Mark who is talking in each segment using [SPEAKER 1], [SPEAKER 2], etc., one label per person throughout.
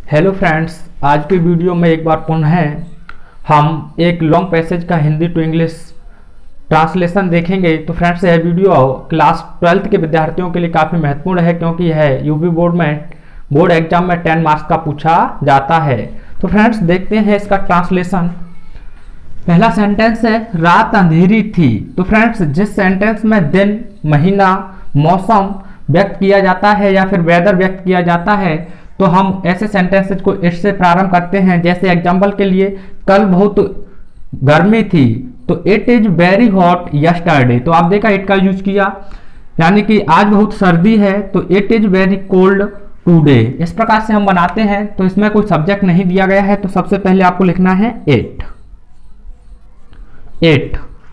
[SPEAKER 1] Hello friends, आज की video में एक बार पुनः हम एक लॉन्ग पैसेज का हिंदी टू इंग्लिश ट्रांसलेशन देखेंगे। तो फ्रेंड्स, यह वीडियो क्लास 12th के विद्यार्थियों के लिए काफ़ी महत्वपूर्ण है क्योंकि यह यूपी बोर्ड एग्जाम में 10 मार्क्स का पूछा जाता है। तो फ्रेंड्स, देखते हैं इसका ट्रांसलेशन। पहला सेंटेंस है रात अंधेरी थी। तो फ्रेंड्स, जिस सेंटेंस में दिन, महीना, मौसम व्यक्त किया जाता है या फिर वेदर व्यक्त किया जाता है तो हम ऐसे सेंटेंसेस को इससे प्रारंभ करते हैं। जैसे एग्जाम्पल के लिए, कल बहुत गर्मी थी तो it is very hot yesterday. तो आप देखा इट का यूज किया, यानी कि आज बहुत सर्दी है तो it is very cold today. इस प्रकार से हम बनाते हैं। तो इसमें कोई सब्जेक्ट नहीं दिया गया है तो सबसे पहले आपको लिखना है इट।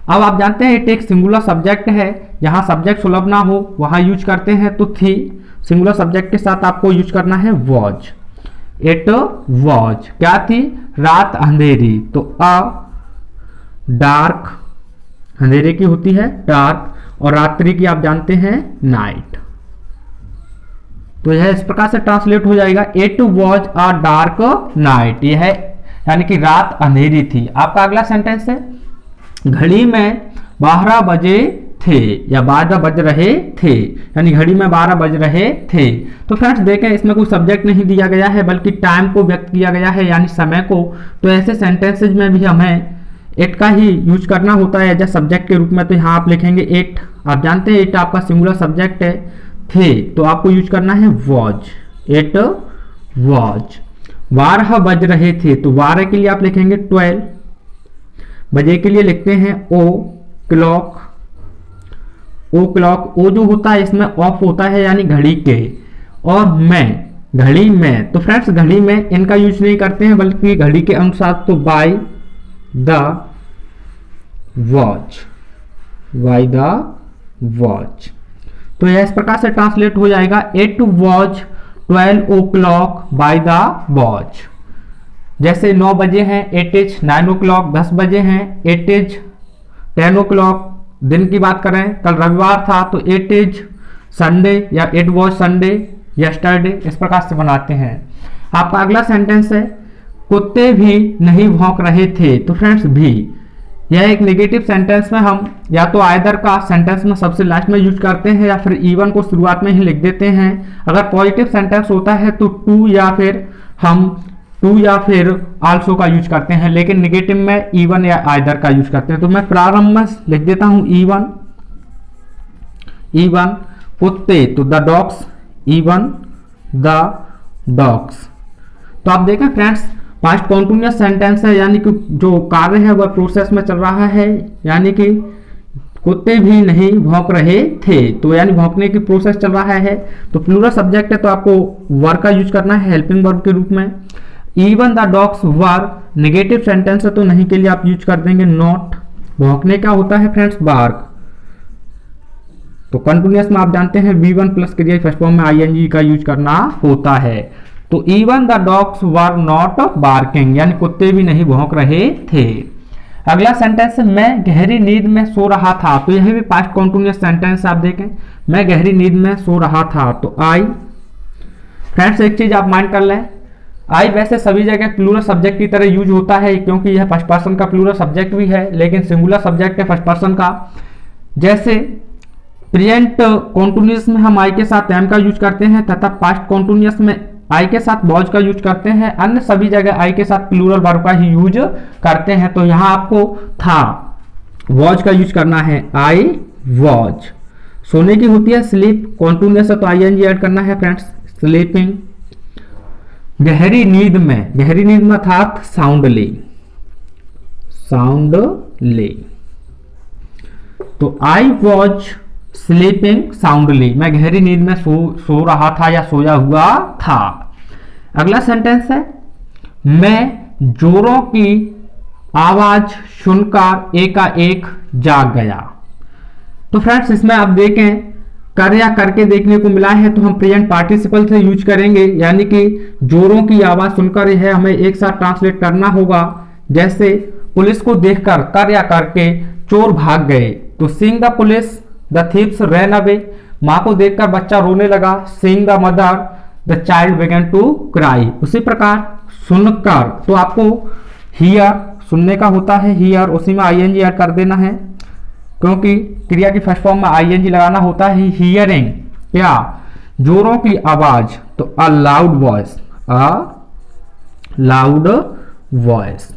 [SPEAKER 1] अब आप जानते हैं इट एक सिंगुलर सब्जेक्ट है, जहां सब्जेक्ट सुलभ ना हो वहां यूज करते हैं। तो थी सिंगुलर सब्जेक्ट के साथ आपको यूज करना है वॉज। इट वॉज क्या थी? रात अंधेरी। तो अ डार्क, अंधेरे की होती है डार्क, और रात्रि की आप जानते हैं नाइट। तो यह इस प्रकार से ट्रांसलेट हो जाएगा, it was a dark night. यह यानी कि रात अंधेरी थी। आपका अगला सेंटेंस है घड़ी में 12 बजे थे या 12 बज रहे थे, यानी घड़ी में 12 बज रहे थे। तो फ्रेंड्स देखें, इसमें कोई सब्जेक्ट नहीं दिया गया है बल्कि टाइम को व्यक्त किया गया है, यानी समय को। तो ऐसे सेंटेंसेज में भी हमें इट का ही यूज करना होता है एज ए सब्जेक्ट के रूप में। तो यहाँ आप लिखेंगे इट। आप जानते हैं इट आपका सिंगुलर सब्जेक्ट है। थे तो आपको यूज करना है वॉज। It was. 12 बज रहे थे तो 12 के लिए आप लिखेंगे 12। बजे के लिए लिखते हैं ओ क्लॉक। ओ क्लॉक, ओ जो होता है इसमें ऑफ होता है यानी घड़ी के, और मैं घड़ी में। तो फ्रेंड्स, घड़ी में इनका यूज नहीं करते हैं बल्कि घड़ी के अनुसार। तो by the watch, by the watch. तो यह इस प्रकार से ट्रांसलेट हो जाएगा, it watch 12 o'clock by the watch. जैसे 9 बजे हैं इट इज 9 o'clock, 10 बजे हैं इट इज 10 o'clock। दिन की बात करें, कल रविवार था तो इट इज संडे या इट वॉज संडे यस्टरडे। इस प्रकार से बनाते हैं। आपका अगला सेंटेंस है कुत्ते भी नहीं भौंक रहे थे। तो फ्रेंड्स, भी यह एक नेगेटिव सेंटेंस में हम या तो आइदर का सेंटेंस में सबसे लास्ट में यूज करते हैं या फिर इवन को शुरुआत में ही लिख देते हैं। अगर पॉजिटिव सेंटेंस होता है तो टू या फिर आल्सो का यूज करते हैं, लेकिन नेगेटिव में इवन या आइदर का यूज करते हैं। तो मैं प्रारंभ में लिख देता हूं इवन। कुत्ते तो the dogs, even the dogs. तो आप देखें फ्रेंड्स, पास्ट कॉन्टिन्यूअस सेंटेंस है, यानी कि जो कार्य है वह प्रोसेस में चल रहा है, यानी कि कुत्ते भी नहीं भौंक रहे थे। तो यानी भौंकने की प्रोसेस चल रहा है। तो प्लूरल सब्जेक्ट है तो आपको वर का यूज करना है हेल्पिंग वर्ब के रूप में। Even the dogs were negative sentence है तो नहीं के लिए आप यूज कर देंगे नॉट। भौंकने क्या होता है फ्रेंड्स? बार्क। तो कंटिन्यूअस में आप जानते हैं V1 प्लस क्रिया फर्स्ट फॉर्म में ing का यूज करना होता है। तो even the dogs were not barking, यानी कुत्ते भी नहीं भौंक रहे थे। अगला सेंटेंस है मैं गहरी नींद में सो रहा था। तो यह भी पास्ट कॉन्टिन्यूअस सेंटेंस आप देखें, मैं गहरी नींद में सो रहा था। तो आई। फ्रेंड्स, एक चीज आप माइंड कर लें, आई वैसे सभी जगह प्लूरल सब्जेक्ट की तरह यूज होता है क्योंकि यह फर्स्ट पर्सन का प्लूरल सब्जेक्ट भी है, लेकिन सिंगुलर सब्जेक्ट है फर्स्ट पर्सन का। जैसे प्रेजेंट कॉन्टिन्यूअस में हम आई के साथ एम का यूज करते हैं तथा पास्ट कॉन्टिन्यूअस में आई के साथ वॉज का यूज करते हैं। अन्य सभी जगह आई के साथ प्लूरल वर्ब का ही यूज करते हैं। तो यहां आपको था वॉज का यूज करना है, आई वॉज। सोने की होती है स्लीप, कॉन्टिन्यूअस है तो आईएनजी ऐड करना है फ्रेंड्स, स्लीपिंग। गहरी नींद में अर्थात साउंडली। तो आई वॉज स्लीपिंग साउंडली, मैं गहरी नींद में सो रहा था या सोया हुआ था। अगला सेंटेंस है मैं जोरों की आवाज सुनकर एकाएक जाग गया। तो फ्रेंड्स, इसमें आप देखें कर या करके देखने को मिला है तो हम प्रेजेंट पार्टिसिपल से यूज करेंगे, यानी कि जोरों की आवाज सुनकर यह हमें एक साथ ट्रांसलेट करना होगा। जैसे पुलिस को देखकर कर या करके चोर भाग गए। तो seeing the police the thieves ran away, मां को देखकर बच्चा रोने लगा। Seeing the mother the child began to cry. उसी प्रकार सुनकर, तो आपको हियर सुनने का होता है, हियर उसी में आईएनजी ऐड कर देना है, क्योंकि क्रिया की फर्स्ट फॉर्म में आईएनजी लगाना होता है। हियरिंग क्या, जोरों की आवाज, तो अ लाउड वॉइस, अ लाउड वॉइस,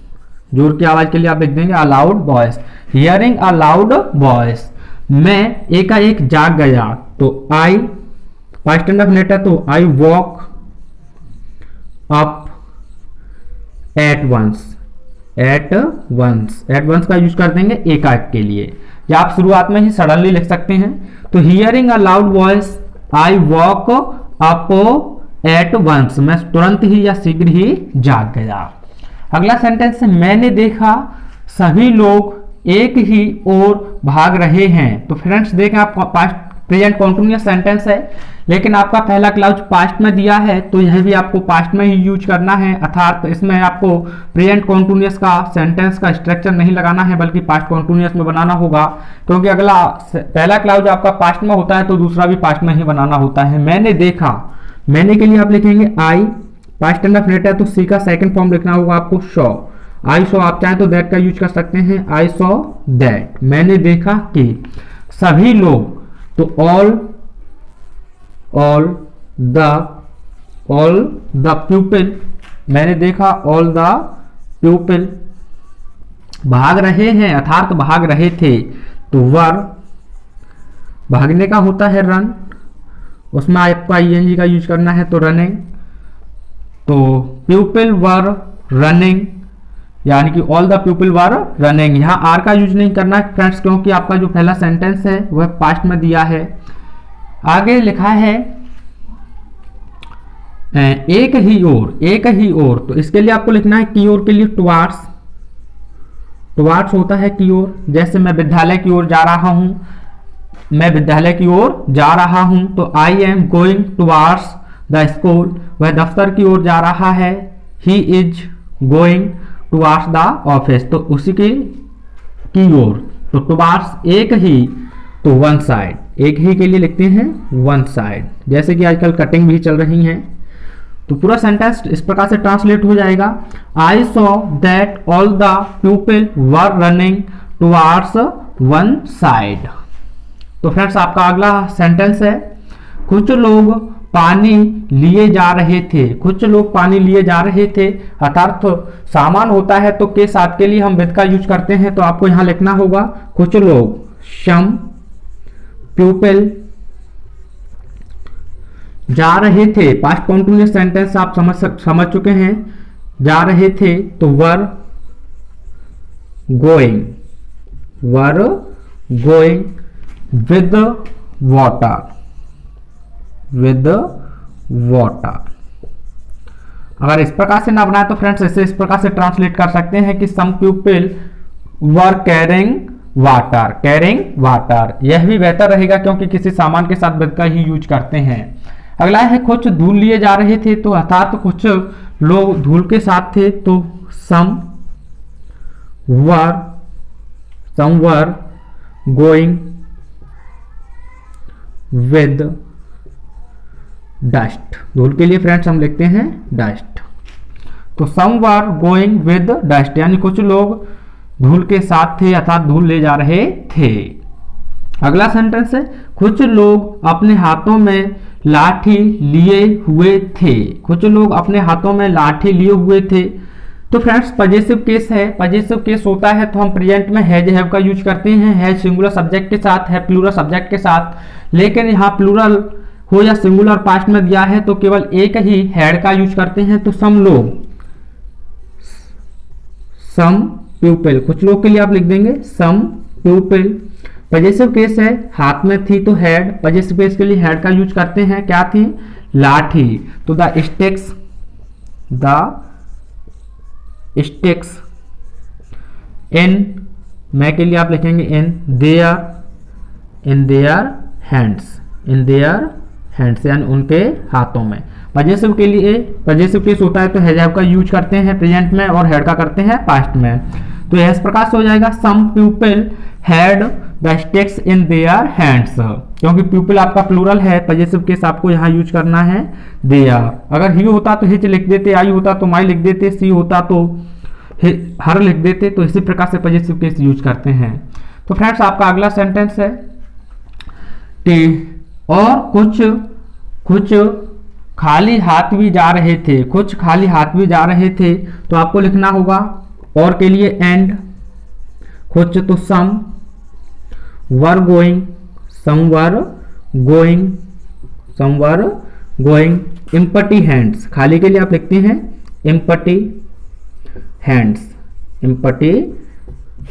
[SPEAKER 1] जोर की आवाज के लिए आप लिख देंगे अ loud voice. Hearing a loud voice, मैं एकाएक जाग गया, तो आई पास्ट इंडेफिनिट है, तो I woke up at once, at once का यूज कर देंगे एकाएक के लिए, या आप शुरुआत में ही सडनली लिख सकते हैं। तो hearing a loud voice I woke up at once, मैं तुरंत ही या शीघ्र ही जाग गया। अगला सेंटेंस है मैंने देखा सभी लोग एक ही ओर भाग रहे हैं। तो फ्रेंड्स देखें, आप पास्ट प्रेजेंट कॉन्टिन्यूअस सेंटेंस है, लेकिन आपका पहला क्लाउज पास्ट में दिया है, तो यह भी आपको पास्ट में ही यूज करना है, अर्थात इसमें आपको प्रेजेंट कॉन्टिन्यूअस का सेंटेंस का स्ट्रक्चर नहीं लगाना है, बल्कि पास्ट कॉन्टिन्यूअस में बनाना होगा, क्योंकि अगला पहला क्लाउज आपका पास्ट में होता है तो दूसरा भी पास्ट में ही बनाना होता है। मैंने देखा, मैंने के लिए आप लिखेंगे आई, पास्ट इंडेफिनिट है तो सी का सेकंड फॉर्म लिखना होगा आपको सॉ। आई सॉ, आप चाहें तो दैट का यूज कर सकते हैं, आई सॉ दैट। मैंने देखा कि सभी लोग, तो ऑल द प्यूपिल, मैंने देखा ऑल द प्यूपिल भाग रहे हैं, अर्थात भाग रहे थे, तो वर भागने का होता है रन, उसमें आपको आईएनजी का यूज करना है, तो रनिंग, तो पीपल वर रनिंग, यानी कि all the people were running. यहाँ आर का यूज नहीं करना है फ्रेंड्स, क्योंकि आपका जो पहला सेंटेंस है वह पास्ट में दिया है। आगे लिखा है एक ही ओर, एक ही ओर, तो इसके लिए आपको लिखना है की ओर के लिए टुवार्ड्स, टुवार्ड्स होता है की ओर। जैसे मैं विद्यालय की ओर जा रहा हूं, मैं विद्यालय की ओर जा रहा हूं, तो I am going towards the school, वह दफ्तर की ओर जा रहा है, he is going towards the office, तो उसी की ओर, तो टुवार्ड्स एक ही, तो वन साइड, एक ही के लिए लिखते हैं वन साइड। जैसे कि आजकल कटिंग भी चल रही हैं, तो पूरा सेंटेंस इस प्रकार से ट्रांसलेट हो जाएगा, I saw that all the people were running towards one side. तो फ्रेंड्स आपका अगला सेंटेंस है कुछ लोग पानी लिए जा रहे थे, कुछ लोग पानी लिए जा रहे थे, अर्थात तो सामान होता है तो के साथ के लिए हम विद का यूज करते हैं, तो आपको यहां लिखना होगा कुछ लोग, सम पीपल जा रहे थे, पास्ट कॉन्टिन्यूअस सेंटेंस आप समझ चुके हैं, जा रहे थे, तो were going with water, with water. अगर इस प्रकार से ना बनाए तो फ्रेंड्स इसे इस प्रकार से ट्रांसलेट कर सकते हैं कि some people were carrying water, carrying water, यह भी बेहतर रहेगा क्योंकि किसी सामान के साथ विद का ही यूज करते हैं। अगला है कुछ धूल लिए जा रहे थे, तो अर्थात तो कुछ लोग धूल के साथ थे, तो somewhere going with dust, धूल के लिए फ्रेंड्स हम लिखते हैं डस्ट, तो somewhere going with dust, यानी कुछ लोग धूल के साथ थे अर्थात धूल ले जा रहे थे। अगला सेंटेंस है कुछ लोग अपने हाथों में लाठी लिए हुए थे, कुछ लोग अपने हाथों में लाठी लिए हुए थे, तो फ्रेंड्स पजेसिव केस है, पजेसिव केस होता है तो हम प्रेजेंट में हैज हैव का यूज करते हैं, हैज सिंगुलर सब्जेक्ट के साथ, है प्लूरल सब्जेक्ट के साथ, लेकिन यहाँ प्लूरल हो या सिंगुलर पास्ट में दिया है तो केवल एक ही हैड का यूज करते हैं, तो सम लोग, सम पीपल, कुछ लोग के लिए आप लिख देंगे सम पीपल। पजेसिव केस है, हाथ में थी तो हैड, पजेसिव केस के लिए हैड का यूज करते हैं, क्या थी, लाठी, तो द स्टिक्स इन, मैं के लिए आप लिखेंगे इन देयर हैंड्स, यानी उनके हाथों में। पजेसिव के लिए पजेसिव केस होता है तो हैज हैव का यूज करते हैं प्रेजेंट में और हैड का करते हैं पास्ट में, तो इस प्रकार से हो जाएगा some people had the sticks in their hands, क्योंकि पीपल आपका प्लूरल है, पजेसिव केस आपको यहाँ यूज करना है देयर। अगर ही होता तो हिच लिख देते, आई होता तो माई लिख देते, सी होता तो हर लिख देते। तो इसी प्रकार से पजेसिव केस यूज करते हैं। तो फ्रेंड्स आपका अगला सेंटेंस है और कुछ खाली हाथ भी जा रहे थे, कुछ खाली हाथ भी जा रहे थे। तो आपको लिखना होगा और के लिए एंड, कुछ तो somewhere going, somewhere going, somewhere going. Empty hands, खाली के लिए आप लिखते हैं एम्प्टी हैंड्स, एम्प्टी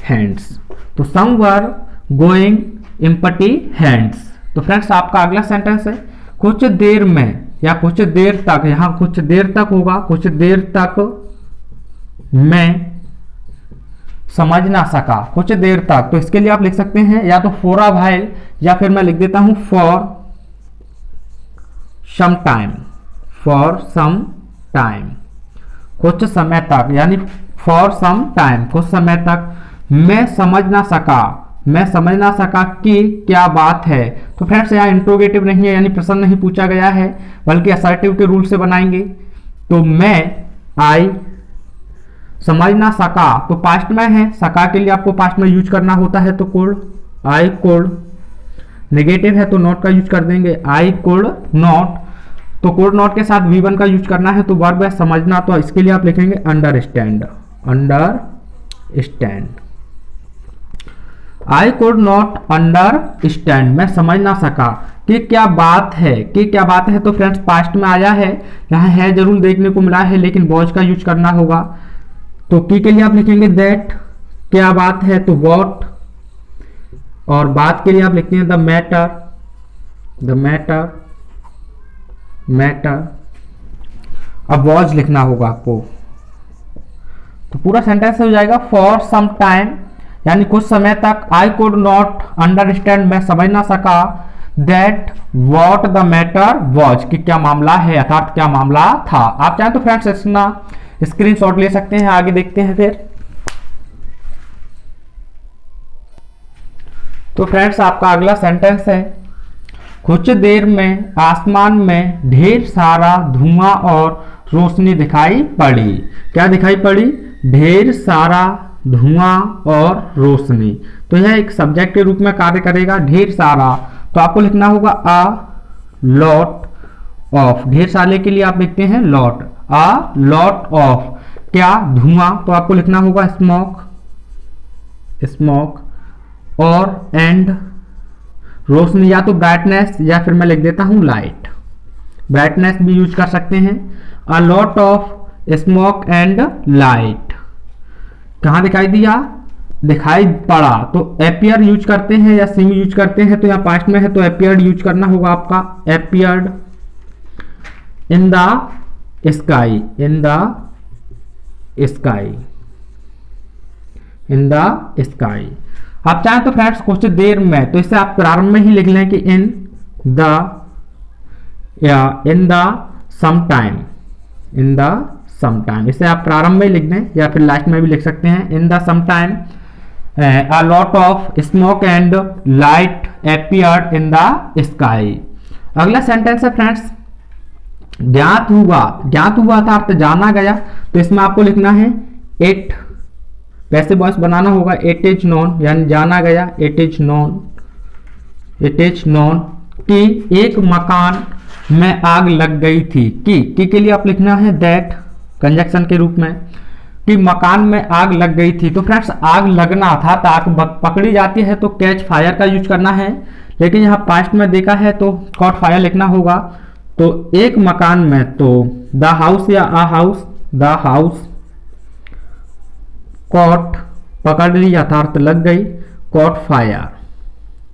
[SPEAKER 1] हैंड्स। तो somewhere going empty hands. तो फ्रेंड्स आपका अगला सेंटेंस है कुछ देर में या कुछ देर तक, यहां कुछ देर तक होगा, कुछ देर तक मैं समझ ना सका, कुछ देर तक। तो इसके लिए आप लिख सकते हैं या तो फॉर अ व्हाइल या फिर मैं लिख देता हूं for some time, for some time, कुछ समय तक, यानी फॉर सम टाइम, कुछ समय तक मैं समझ ना सका, मैं समझ ना सका कि क्या बात है। तो फ्रेंड्स यहाँ इंट्रोगेटिव नहीं है, यानी प्रश्न नहीं पूछा गया है, बल्कि असर्टिव के रूल से बनाएंगे। तो मैं आई समझ ना सका, तो पास्ट में है, सका के लिए आपको पास्ट में यूज करना होता है, तो कुड, आई कुड। नेगेटिव है तो नॉट का यूज कर देंगे, आई कुड नॉट। तो कुड नॉट के साथ V1 का यूज करना है, तो वर्ब है समझना, तो इसके लिए आप लिखेंगे understand, understand. I could not understand, मैं समझ ना सका कि क्या बात है, कि क्या बात है। तो फ्रेंड्स पास्ट में आया है, यहाँ है जरूर देखने को मिला है, लेकिन वॉज का यूज करना होगा। तो की के लिए आप लिखेंगे दैट, क्या बात है तो व्हाट, और बात के लिए आप लिखते हैं the matter, the matter, matter. अब वॉज लिखना होगा आपको, तो पूरा सेंटेंस हो जाएगा फॉर सम टाइम, यानी कुछ समय तक, आई कुड नॉट अंडरस्टैंड, मैं समझ ना सका, that what the matter was, कि क्या मामला है, अर्थात क्या मामला था। आप चाहें तो फ्रेंड्स इसना स्क्रीनशॉट ले सकते हैं। आगे देखते हैं फिर। तो फ्रेंड्स आपका अगला सेंटेंस है कुछ देर में आसमान में ढेर सारा धुआं और रोशनी दिखाई पड़ी। क्या दिखाई पड़ी? ढेर सारा धुआं और रोशनी। तो यह एक सब्जेक्ट के रूप में कार्य करेगा। ढेर सारा, तो आपको लिखना होगा अ लॉट ऑफ। ढेर सारे के लिए आप लिखते हैं लॉट, अ लॉट ऑफ। क्या? धुआं, तो आपको लिखना होगा स्मोक, स्मोक। और एंड रोशनी, या तो ब्राइटनेस या फिर मैं लिख देता हूं लाइट, ब्राइटनेस भी यूज कर सकते हैं। अ lot of smoke and light. कहां दिखाई दिया? दिखाई पड़ा। तो एपियर यूज करते हैं या सीम यूज करते हैं, तो यहां पास्ट में है तो एपियर्ड यूज करना होगा आपका, appeared in the sky, in the sky, in the sky. आप चाहें तो फ्रेंड्स कुछ देर में, तो इसे आप प्रारंभ में ही लिख लें कि इन द, या in the some time, in the some time. इसे आप प्रारंभ में लिख दें या फिर लास्ट में भी लिख सकते हैं। In the some time a lot of smoke and light appeared in the sky. अगला सेंटेंस है फ्रेंड्स ज्ञात हुआ। ज्ञात हुआ था अर्थ जाना गया, तो इसमें आपको लिखना है इट, वैसे वॉइस बनाना होगा इट इज नोन, यानी जाना गया, it is known, it is known कि एक मकान में आग लग गई थी। की के लिए आप लिखना है दैट कंजक्शन के रूप में, कि मकान में आग लग गई थी। तो फ्रेंड्स आग लगना था, आग पकड़ी जाती है तो कैच फायर का यूज करना है, लेकिन यहाँ पास्ट में देखा है तो कॉट फायर लिखना होगा। तो एक मकान में, तो द हाउस या a house, the house caught पकड़ ली अर्थात लग गई, caught fire,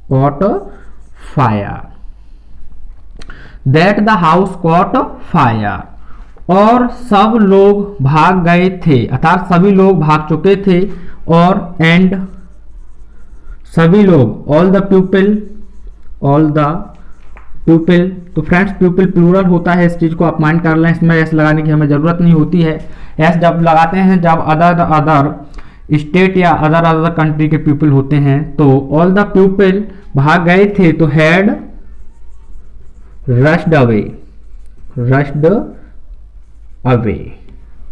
[SPEAKER 1] caught fire, that the house caught fire. और सब लोग भाग गए थे, अर्थात सभी लोग भाग चुके थे। और एंड सभी लोग, all the people, all the people. तो फ्रेंड्स पीपल प्लूरल होता है, इस चीज को आप माइंड कर लें, इसमें एस लगाने की हमें जरूरत नहीं होती है। एस जब लगाते हैं जब अदर, अदर स्टेट या अदर कंट्री के पीपल होते हैं। तो ऑल द पीपल भाग गए थे, तो had rushed away, rushed away,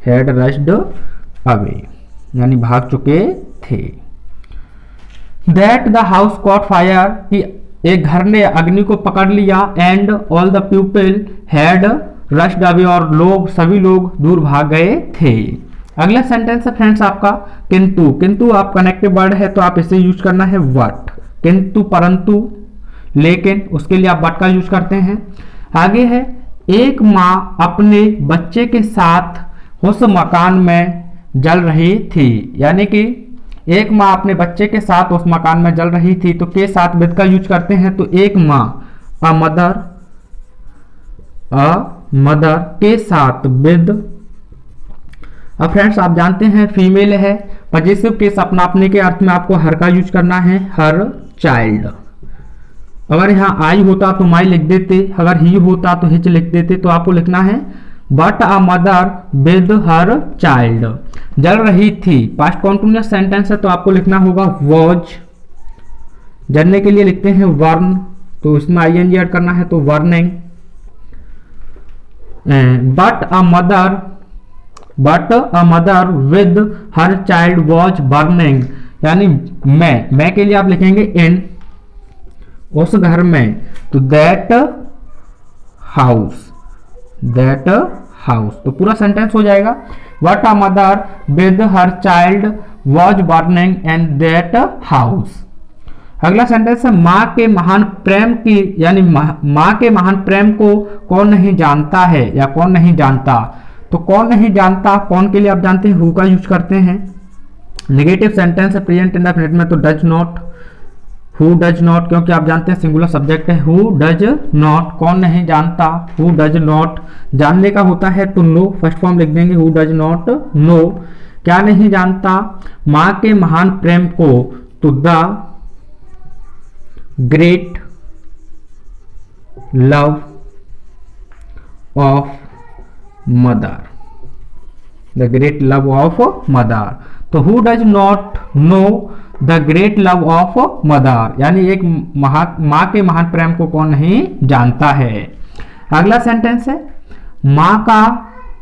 [SPEAKER 1] had rushed away यानी भाग चुके थे। That the house caught fire कि एक घर ने अग्नि को पकड़ लिया, and all the people had rushed away और लोग सभी लोग दूर भाग गए थे। अगला सेंटेंस है फ्रेंड्स आपका किंतु। किंतु आप कनेक्टिव वर्ड है तो आप इसे यूज करना है वट, किंतु परंतु लेकिन, उसके लिए आप वट का यूज करते हैं। आगे है एक माँ अपने बच्चे के साथ उस मकान में जल रही थी, यानी कि एक माँ अपने बच्चे के साथ उस मकान में जल रही थी, तो के साथ विद का यूज करते हैं। तो एक माँ अ मदर के साथ विद। अब फ्रेंड्स आप जानते हैं फीमेल है, पॉजिटिव केस अपना अपने के अर्थ में आपको हर का यूज करना है, हर चाइल्ड। अगर यहाँ आई होता तो माई लिख देते, अगर ही होता तो हिच लिख देते। तो आपको लिखना है but a mother with her child. जल रही थी, पास्ट कॉन्टिन्यूअस सेंटेंस है तो आपको लिखना होगा वॉज। जलने के लिए लिखते हैं वर्न, तो इसमें आईएनजी ऐड करना है तो burning. But a mother with her child was burning, यानी मैं के लिए आप लिखेंगे इन, उस घर में। तो दैट हाउस, तो पूरा सेंटेंस हो जाएगा what a mother with her child was burning and that house. अगला सेंटेंस है माँ के महान प्रेम की, यानी माँ के महान प्रेम को कौन नहीं जानता है या कौन नहीं जानता। तो कौन नहीं जानता, कौन के लिए आप जानते हैं हु का यूज करते हैं। नेगेटिव सेंटेंस है प्रेजेंट इंडेफिनिट में तो does not, who does not, क्योंकि आप जानते हैं सिंगुलर सब्जेक्ट है। हु डज नॉट कौन नहीं जानता, हु डज नॉट। जानने का होता है तो नो, फर्स्ट फॉर्म लिख देंगे हु डज नॉट नो, क्या नहीं जानता माँ के महान प्रेम को। तो the great love of mother, the great love of mother. तो who does not know the great love of mother, यानी एक माँ के महान प्रेम को कौन नहीं जानता है। अगला सेंटेंस है माँ का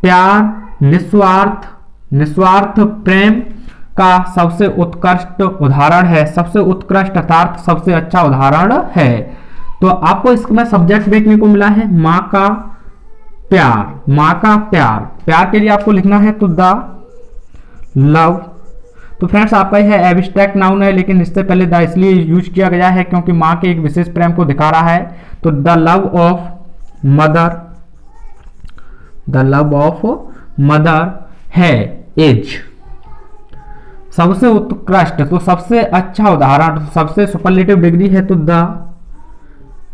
[SPEAKER 1] प्यार निस्वार्थ प्रेम का सबसे उत्कृष्ट उदाहरण है, सबसे उत्कृष्ट अर्थात सबसे अच्छा उदाहरण है। तो आपको इसमें सब्जेक्ट देखने को मिला है माँ का प्यार, माँ का प्यार, प्यार के लिए आपको लिखना है तो द लव। तो फ्रेंड्स आपका यह एब्स्ट्रैक्ट नाउन है, लेकिन इससे पहले द इसलिए यूज किया गया है क्योंकि माँ के एक विशेष प्रेम को दिखा रहा है। तो द लव ऑफ मदर है इज, सबसे उत्कृष्ट तो सबसे अच्छा उदाहरण, सबसे सुपरलेटिव डिग्री है तो द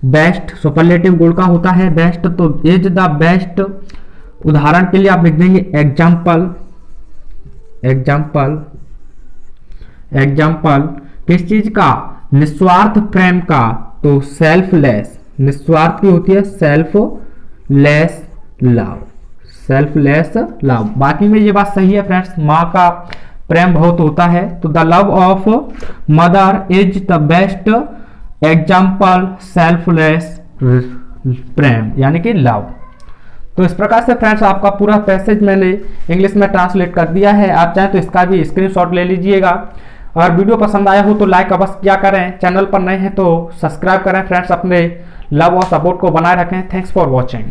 [SPEAKER 1] बेस्ट, सुपरलेटिव गुण का होता है बेस्ट, तो इज द बेस्ट। उदाहरण के लिए आप लिख देंगे एग्जाम्पल किस चीज का, निस्वार्थ प्रेम का। तो सेल्फलेस, निस्वार्थ की होती है सेल्फलेस लव। बाकी में ये बात सही है फ्रेंड्स, माँ का प्रेम बहुत होता है। तो the love of mother is the best example selfless प्रेम, यानी कि लव। तो इस प्रकार से फ्रेंड्स आपका पूरा पैसेज मैंने इंग्लिश में ट्रांसलेट कर दिया है। आप चाहें तो इसका भी स्क्रीनशॉट ले लीजिएगा। और वीडियो पसंद आया हो तो लाइक अवश्य किया करें, चैनल पर नए हैं तो सब्सक्राइब करें फ्रेंड्स, अपने लव और सपोर्ट को बनाए रखें। Thanks for watching.